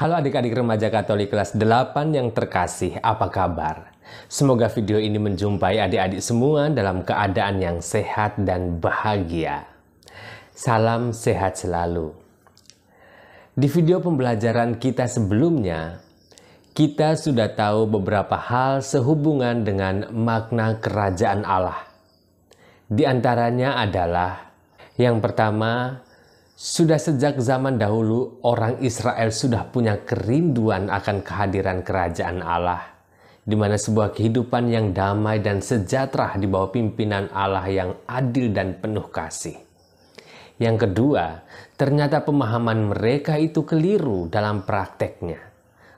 Halo adik-adik remaja Katolik kelas 8 yang terkasih, apa kabar? Semoga video ini menjumpai adik-adik semua dalam keadaan yang sehat dan bahagia. Salam sehat selalu. Di video pembelajaran kita sebelumnya, kita sudah tahu beberapa hal sehubungan dengan makna kerajaan Allah. Di antaranya adalah yang pertama, sudah sejak zaman dahulu orang Israel sudah punya kerinduan akan kehadiran kerajaan Allah, di mana sebuah kehidupan yang damai dan sejahtera di bawah pimpinan Allah yang adil dan penuh kasih. Yang kedua, ternyata pemahaman mereka itu keliru dalam prakteknya.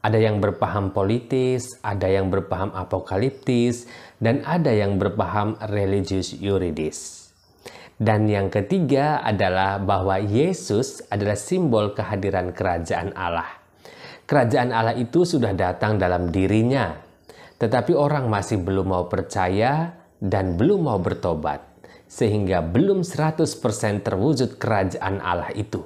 Ada yang berpaham politis, ada yang berpaham apokaliptis, dan ada yang berpaham religius yuridis. Dan yang ketiga adalah bahwa Yesus adalah simbol kehadiran kerajaan Allah. Kerajaan Allah itu sudah datang dalam dirinya, tetapi orang masih belum mau percaya dan belum mau bertobat, sehingga belum 100% terwujud kerajaan Allah itu.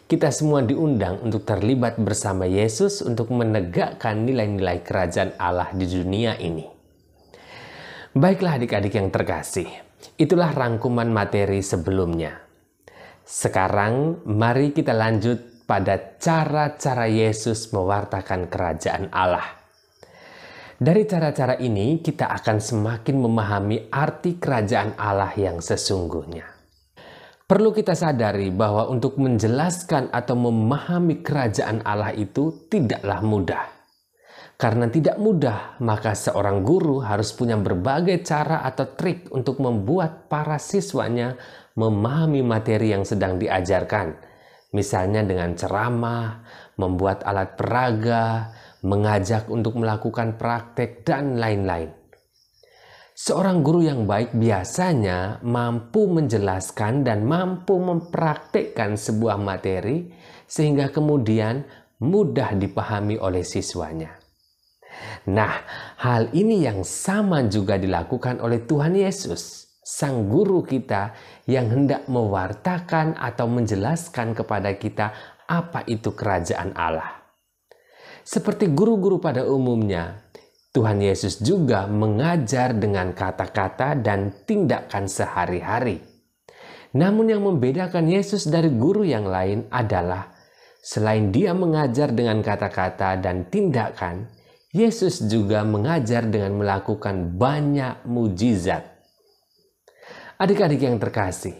Kita semua diundang untuk terlibat bersama Yesus untuk menegakkan nilai-nilai kerajaan Allah di dunia ini. Baiklah adik-adik yang terkasih, itulah rangkuman materi sebelumnya. Sekarang mari kita lanjut pada cara-cara Yesus mewartakan kerajaan Allah. Dari cara-cara ini kita akan semakin memahami arti kerajaan Allah yang sesungguhnya. Perlu kita sadari bahwa untuk menjelaskan atau memahami kerajaan Allah itu tidaklah mudah. Karena tidak mudah, maka seorang guru harus punya berbagai cara atau trik untuk membuat para siswanya memahami materi yang sedang diajarkan. Misalnya dengan ceramah, membuat alat peraga, mengajak untuk melakukan praktek, dan lain-lain. Seorang guru yang baik biasanya mampu menjelaskan dan mampu mempraktekkan sebuah materi sehingga kemudian mudah dipahami oleh siswanya. Nah, hal ini yang sama juga dilakukan oleh Tuhan Yesus, Sang Guru kita yang hendak mewartakan atau menjelaskan kepada kita apa itu kerajaan Allah. Seperti guru-guru pada umumnya, Tuhan Yesus juga mengajar dengan kata-kata dan tindakan sehari-hari. Namun yang membedakan Yesus dari guru yang lain adalah selain dia mengajar dengan kata-kata dan tindakan, Yesus juga mengajar dengan melakukan banyak mujizat. Adik-adik yang terkasih,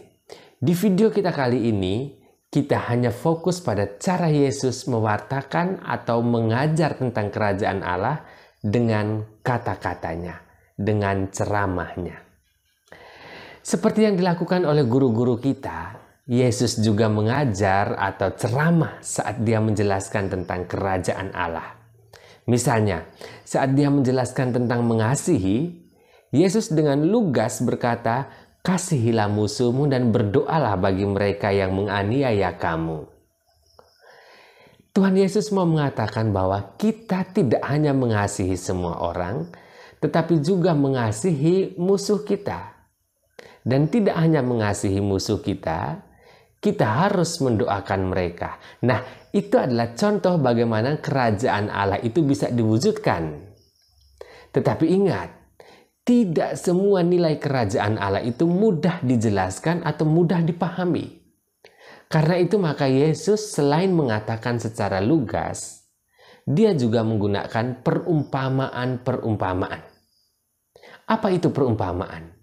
di video kita kali ini, kita hanya fokus pada cara Yesus mewartakan atau mengajar tentang kerajaan Allah dengan kata-katanya, dengan ceramahnya. Seperti yang dilakukan oleh guru-guru kita, Yesus juga mengajar atau ceramah saat dia menjelaskan tentang kerajaan Allah. Misalnya, saat dia menjelaskan tentang mengasihi, Yesus dengan lugas berkata, "Kasihilah musuhmu dan berdoalah bagi mereka yang menganiaya kamu." Tuhan Yesus mau mengatakan bahwa kita tidak hanya mengasihi semua orang, tetapi juga mengasihi musuh kita. Dan tidak hanya mengasihi musuh kita harus mendoakan mereka. Nah, itu adalah contoh bagaimana kerajaan Allah itu bisa diwujudkan. Tetapi ingat, tidak semua nilai kerajaan Allah itu mudah dijelaskan atau mudah dipahami. Karena itu maka Yesus selain mengatakan secara lugas, dia juga menggunakan perumpamaan-perumpamaan. Apa itu perumpamaan?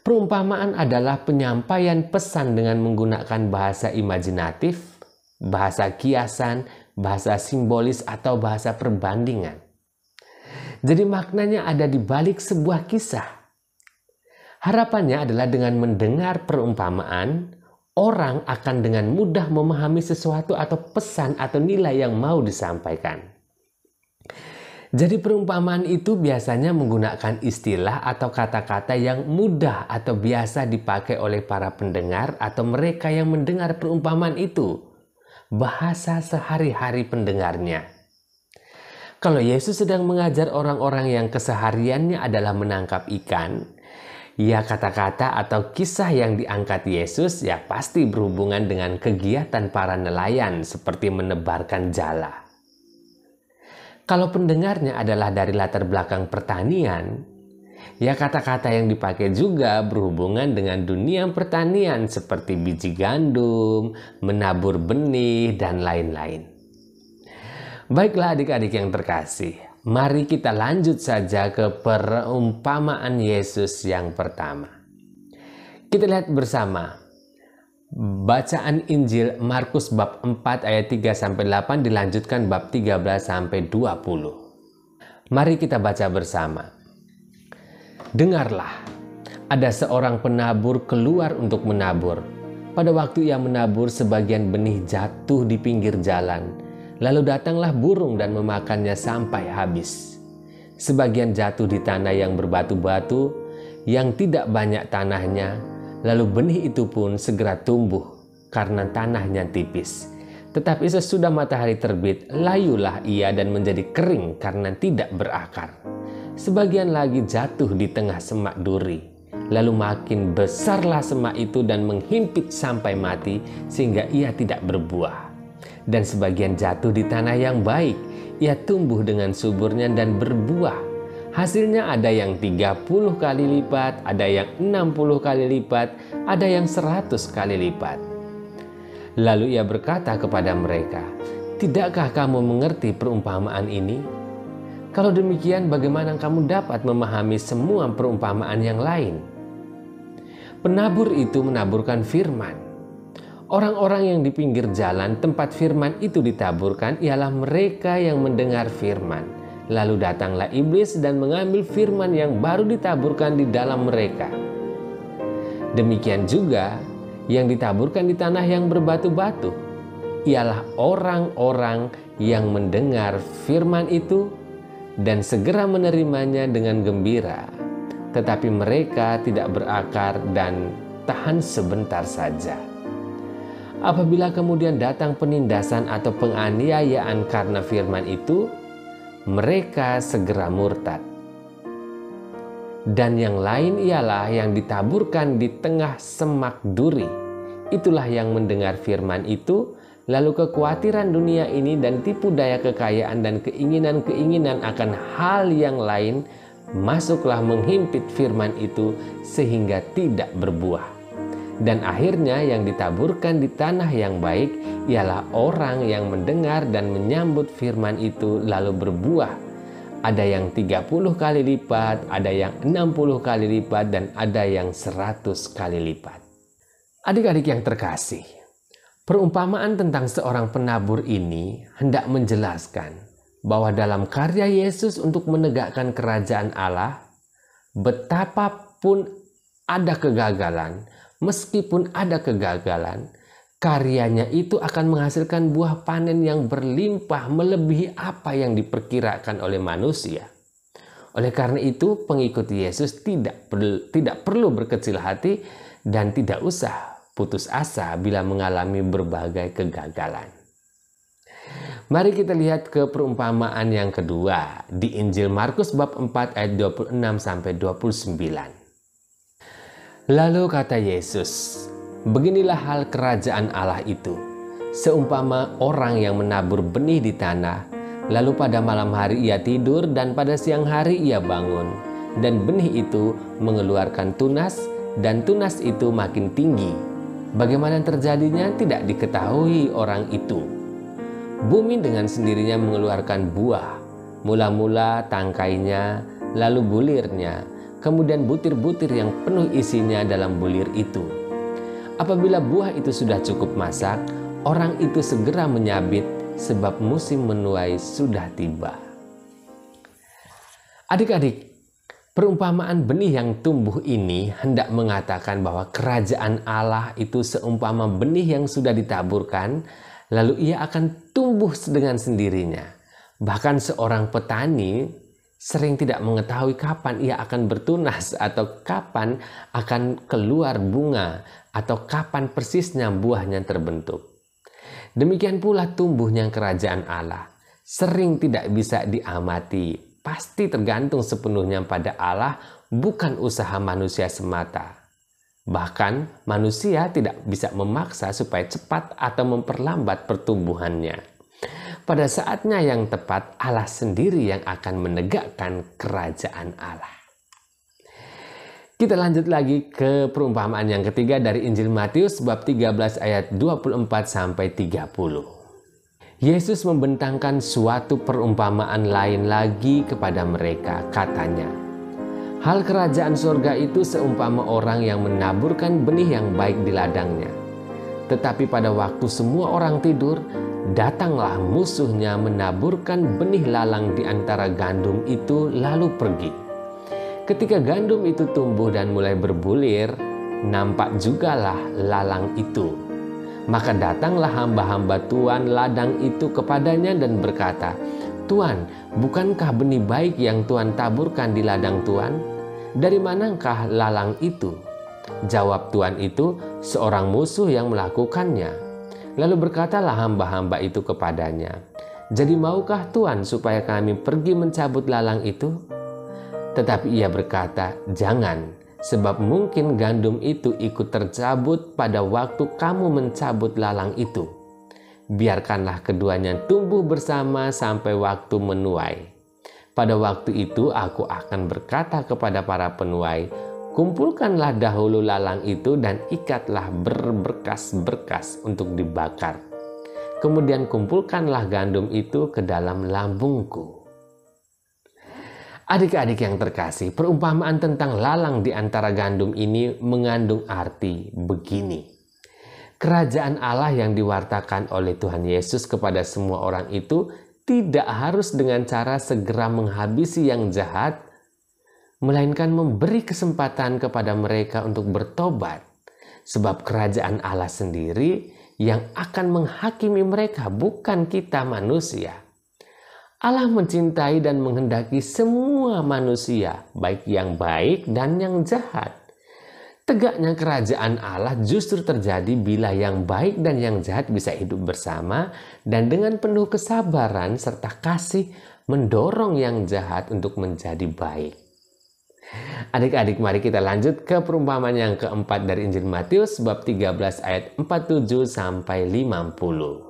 Perumpamaan adalah penyampaian pesan dengan menggunakan bahasa imajinatif, bahasa kiasan, bahasa simbolis, atau bahasa perbandingan. Jadi maknanya ada di balik sebuah kisah. Harapannya adalah dengan mendengar perumpamaan, orang akan dengan mudah memahami sesuatu atau pesan atau nilai yang mau disampaikan. Jadi perumpamaan itu biasanya menggunakan istilah atau kata-kata yang mudah atau biasa dipakai oleh para pendengar atau mereka yang mendengar perumpamaan itu. Bahasa sehari-hari pendengarnya. Kalau Yesus sedang mengajar orang-orang yang kesehariannya adalah menangkap ikan, ya kata-kata atau kisah yang diangkat Yesus ya pasti berhubungan dengan kegiatan para nelayan seperti menebarkan jala. Kalau pendengarnya adalah dari latar belakang pertanian, ya kata-kata yang dipakai juga berhubungan dengan dunia pertanian seperti biji gandum, menabur benih, dan lain-lain. Baiklah adik-adik yang terkasih, mari kita lanjut saja ke perumpamaan Yesus yang pertama. Kita lihat bersama. Bacaan Injil Markus bab 4 ayat 3-8 dilanjutkan bab 13-20. Mari kita baca bersama. Dengarlah, ada seorang penabur keluar untuk menabur. Pada waktu ia menabur, sebagian benih jatuh di pinggir jalan. Lalu datanglah burung dan memakannya sampai habis. Sebagian jatuh di tanah yang berbatu-batu, yang tidak banyak tanahnya. Lalu benih itu pun segera tumbuh karena tanahnya tipis. Tetapi sesudah matahari terbit, layulah ia dan menjadi kering karena tidak berakar. Sebagian lagi jatuh di tengah semak duri. Lalu makin besarlah semak itu dan menghimpit sampai mati sehingga ia tidak berbuah. Dan sebagian jatuh di tanah yang baik, ia tumbuh dengan suburnya dan berbuah. Hasilnya ada yang 30 kali lipat, ada yang 60 kali lipat, ada yang 100 kali lipat. Lalu ia berkata kepada mereka, "Tidakkah kamu mengerti perumpamaan ini? Kalau demikian, bagaimana kamu dapat memahami semua perumpamaan yang lain?" Penabur itu menaburkan firman. Orang-orang yang di pinggir jalan tempat firman itu ditaburkan ialah mereka yang mendengar firman. Lalu datanglah iblis dan mengambil firman yang baru ditaburkan di dalam mereka. Demikian juga yang ditaburkan di tanah yang berbatu-batu ialah orang-orang yang mendengar firman itu dan segera menerimanya dengan gembira. Tetapi mereka tidak berakar dan tahan sebentar saja. Apabila kemudian datang penindasan atau penganiayaan karena firman itu, mereka segera murtad. Dan yang lain ialah yang ditaburkan di tengah semak duri. Itulah yang mendengar firman itu, lalu kekhawatiran dunia ini dan tipu daya kekayaan dan keinginan-keinginan akan hal yang lain masuklah menghimpit firman itu sehingga tidak berbuah. Dan akhirnya yang ditaburkan di tanah yang baik ialah orang yang mendengar dan menyambut firman itu lalu berbuah. Ada yang 30 kali lipat, ada yang 60 kali lipat, dan ada yang 100 kali lipat. Adik-adik yang terkasih, perumpamaan tentang seorang penabur ini hendak menjelaskan bahwa dalam karya Yesus untuk menegakkan kerajaan Allah, betapapun ada kegagalan, meskipun ada kegagalan, karyanya itu akan menghasilkan buah panen yang berlimpah melebihi apa yang diperkirakan oleh manusia. Oleh karena itu, pengikut Yesus tidak perlu berkecil hati dan tidak usah putus asa bila mengalami berbagai kegagalan. Mari kita lihat ke perumpamaan yang kedua di Injil Markus bab 4 ayat 26-29. Lalu kata Yesus, "Beginilah hal kerajaan Allah itu. Seumpama orang yang menabur benih di tanah, lalu pada malam hari ia tidur dan pada siang hari ia bangun. Dan benih itu mengeluarkan tunas dan tunas itu makin tinggi. Bagaimana terjadinya tidak diketahui orang itu. Bumi dengan sendirinya mengeluarkan buah, mula-mula tangkainya, lalu bulirnya, kemudian butir-butir yang penuh isinya dalam bulir itu. Apabila buah itu sudah cukup masak, orang itu segera menyabit sebab musim menuai sudah tiba." Adik-adik, perumpamaan benih yang tumbuh ini hendak mengatakan bahwa kerajaan Allah itu seumpama benih yang sudah ditaburkan, lalu ia akan tumbuh dengan sendirinya. Bahkan seorang petani sering tidak mengetahui kapan ia akan bertunas atau kapan akan keluar bunga atau kapan persisnya buahnya terbentuk. Demikian pula tumbuhnya kerajaan Allah sering tidak bisa diamati, pasti tergantung sepenuhnya pada Allah, bukan usaha manusia semata. Bahkan manusia tidak bisa memaksa supaya cepat atau memperlambat pertumbuhannya. Pada saatnya yang tepat, Allah sendiri yang akan menegakkan kerajaan Allah. Kita lanjut lagi ke perumpamaan yang ketiga dari Injil Matius bab 13 ayat 24 sampai 30. Yesus membentangkan suatu perumpamaan lain lagi kepada mereka, katanya, "Hal kerajaan surga itu seumpama orang yang menaburkan benih yang baik di ladangnya. Tetapi pada waktu semua orang tidur, datanglah musuhnya menaburkan benih lalang di antara gandum itu lalu pergi. Ketika gandum itu tumbuh dan mulai berbulir, nampak jugalah lalang itu. Maka datanglah hamba-hamba Tuan ladang itu kepadanya dan berkata, 'Tuan, bukankah benih baik yang Tuan taburkan di ladang Tuan? Dari manakah lalang itu?' Jawab Tuan itu, 'Seorang musuh yang melakukannya.' Lalu berkatalah hamba-hamba itu kepadanya, 'Jadi maukah Tuan supaya kami pergi mencabut lalang itu?' Tetapi ia berkata, 'Jangan, sebab mungkin gandum itu ikut tercabut pada waktu kamu mencabut lalang itu. Biarkanlah keduanya tumbuh bersama sampai waktu menuai. Pada waktu itu aku akan berkata kepada para penuai, kumpulkanlah dahulu lalang itu dan ikatlah berberkas-berkas untuk dibakar. Kemudian kumpulkanlah gandum itu ke dalam lambungku.'" Adik-adik yang terkasih, perumpamaan tentang lalang di antara gandum ini mengandung arti begini. Kerajaan Allah yang diwartakan oleh Tuhan Yesus kepada semua orang itu tidak harus dengan cara segera menghabisi yang jahat, melainkan memberi kesempatan kepada mereka untuk bertobat. Sebab kerajaan Allah sendiri yang akan menghakimi mereka, bukan kita manusia. Allah mencintai dan menghendaki semua manusia, baik yang baik dan yang jahat. Tegaknya kerajaan Allah justru terjadi bila yang baik dan yang jahat bisa hidup bersama dan dengan penuh kesabaran serta kasih mendorong yang jahat untuk menjadi baik. Adik-adik, mari kita lanjut ke perumpamaan yang keempat dari Injil Matius bab 13 ayat 47 sampai 50.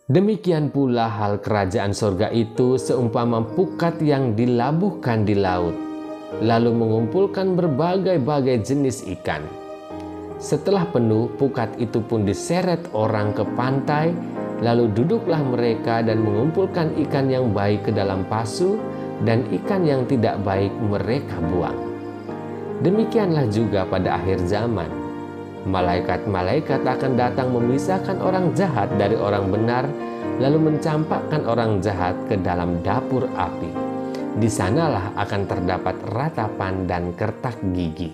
"Demikian pula hal kerajaan surga itu seumpama pukat yang dilabuhkan di laut, lalu mengumpulkan berbagai-bagai jenis ikan. Setelah penuh, pukat itu pun diseret orang ke pantai, lalu duduklah mereka dan mengumpulkan ikan yang baik ke dalam pasu, dan ikan yang tidak baik mereka buang. Demikianlah juga pada akhir zaman. Malaikat-malaikat akan datang memisahkan orang jahat dari orang benar, lalu mencampakkan orang jahat ke dalam dapur api. Di sanalah akan terdapat ratapan dan kertak gigi."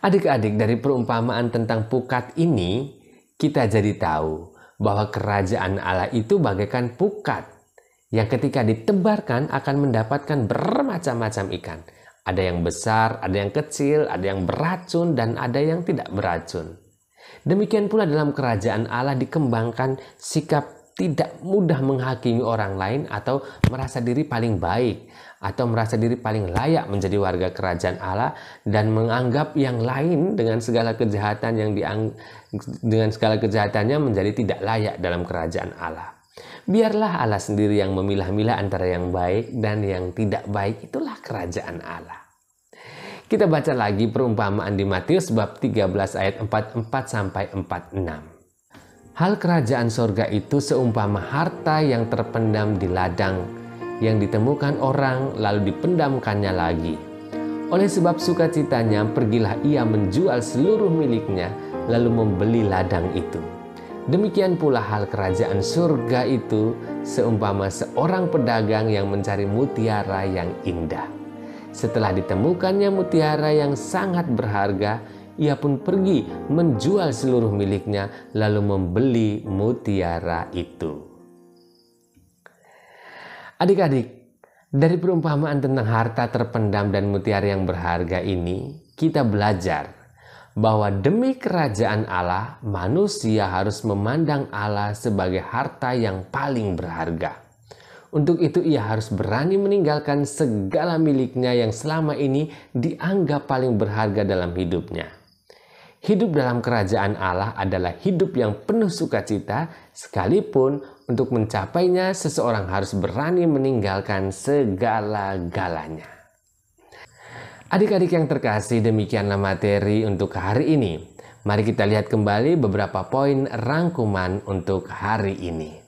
Adik-adik, dari perumpamaan tentang pukat ini, kita jadi tahu bahwa kerajaan Allah itu bagaikan pukat yang ketika ditebarkan akan mendapatkan bermacam-macam ikan. Ada yang besar, ada yang kecil, ada yang beracun, dan ada yang tidak beracun. Demikian pula dalam kerajaan Allah dikembangkan sikap tidak mudah menghakimi orang lain atau merasa diri paling baik atau merasa diri paling layak menjadi warga kerajaan Allah dan menganggap yang lain dengan segala kejahatan dengan segala kejahatannya menjadi tidak layak dalam kerajaan Allah. Biarlah Allah sendiri yang memilah-milah antara yang baik dan yang tidak baik. Itulah kerajaan Allah. Kita baca lagi perumpamaan di Matius bab 13 ayat 44 sampai 46. "Hal kerajaan sorga itu seumpama harta yang terpendam di ladang, yang ditemukan orang lalu dipendamkannya lagi. Oleh sebab sukacitanya pergilah ia menjual seluruh miliknya lalu membeli ladang itu. Demikian pula hal kerajaan surga itu seumpama seorang pedagang yang mencari mutiara yang indah. Setelah ditemukannya mutiara yang sangat berharga, ia pun pergi menjual seluruh miliknya lalu membeli mutiara itu." Adik-adik, dari perumpamaan tentang harta terpendam dan mutiara yang berharga ini, kita belajar bahwa demi kerajaan Allah, manusia harus memandang Allah sebagai harta yang paling berharga. Untuk itu ia harus berani meninggalkan segala miliknya yang selama ini dianggap paling berharga dalam hidupnya. Hidup dalam kerajaan Allah adalah hidup yang penuh sukacita, sekalipun untuk mencapainya seseorang harus berani meninggalkan segala-galanya. Adik-adik yang terkasih, demikianlah materi untuk hari ini. Mari kita lihat kembali beberapa poin rangkuman untuk hari ini.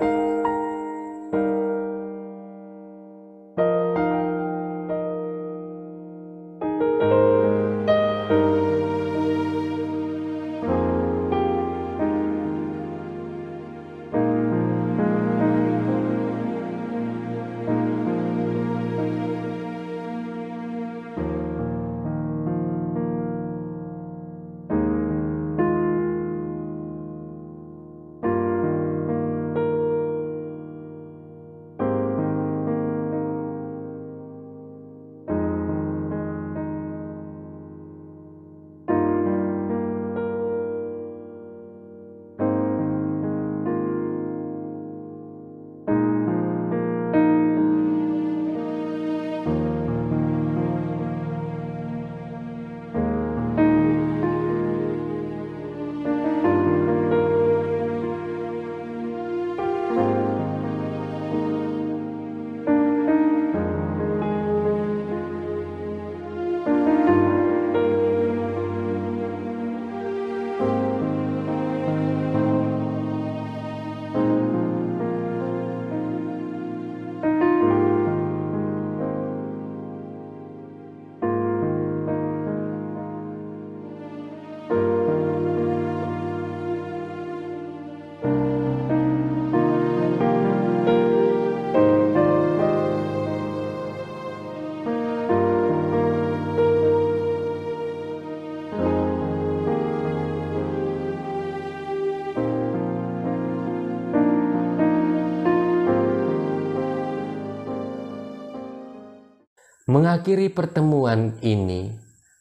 Mengakhiri pertemuan ini,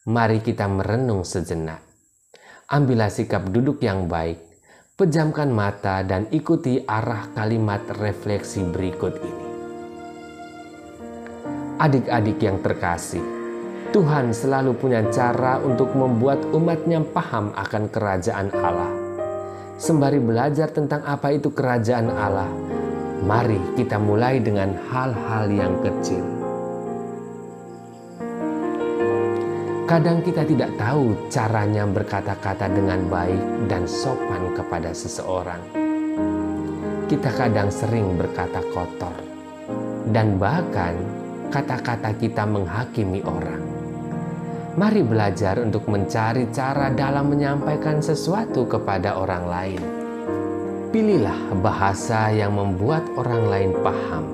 mari kita merenung sejenak. Ambillah sikap duduk yang baik, pejamkan mata dan ikuti arah kalimat refleksi berikut ini. Adik-adik yang terkasih, Tuhan selalu punya cara untuk membuat umatnya paham akan kerajaan Allah. Sembari belajar tentang apa itu kerajaan Allah, mari kita mulai dengan hal-hal yang kecil. Kadang kita tidak tahu caranya berkata-kata dengan baik dan sopan kepada seseorang. Kita kadang sering berkata kotor, dan bahkan kata-kata kita menghakimi orang. Mari belajar untuk mencari cara dalam menyampaikan sesuatu kepada orang lain. Pilihlah bahasa yang membuat orang lain paham.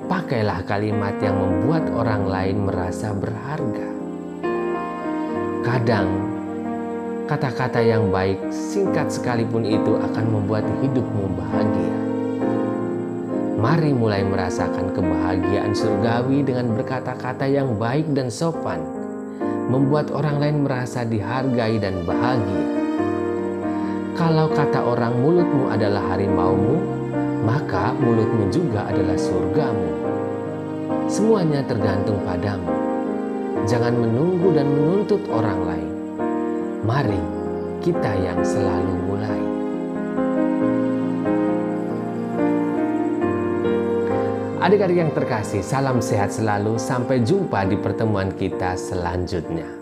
Pakailah kalimat yang membuat orang lain merasa berharga. Kadang, kata-kata yang baik, singkat sekalipun itu akan membuat hidupmu bahagia. Mari mulai merasakan kebahagiaan surgawi dengan berkata-kata yang baik dan sopan, membuat orang lain merasa dihargai dan bahagia. Kalau kata orang mulutmu adalah harimaumu, maka mulutmu juga adalah surgamu. Semuanya tergantung padamu. Jangan menunggu dan menuntut orang lain. Mari kita yang selalu mulai. Adik-adik yang terkasih, salam sehat selalu. Sampai jumpa di pertemuan kita selanjutnya.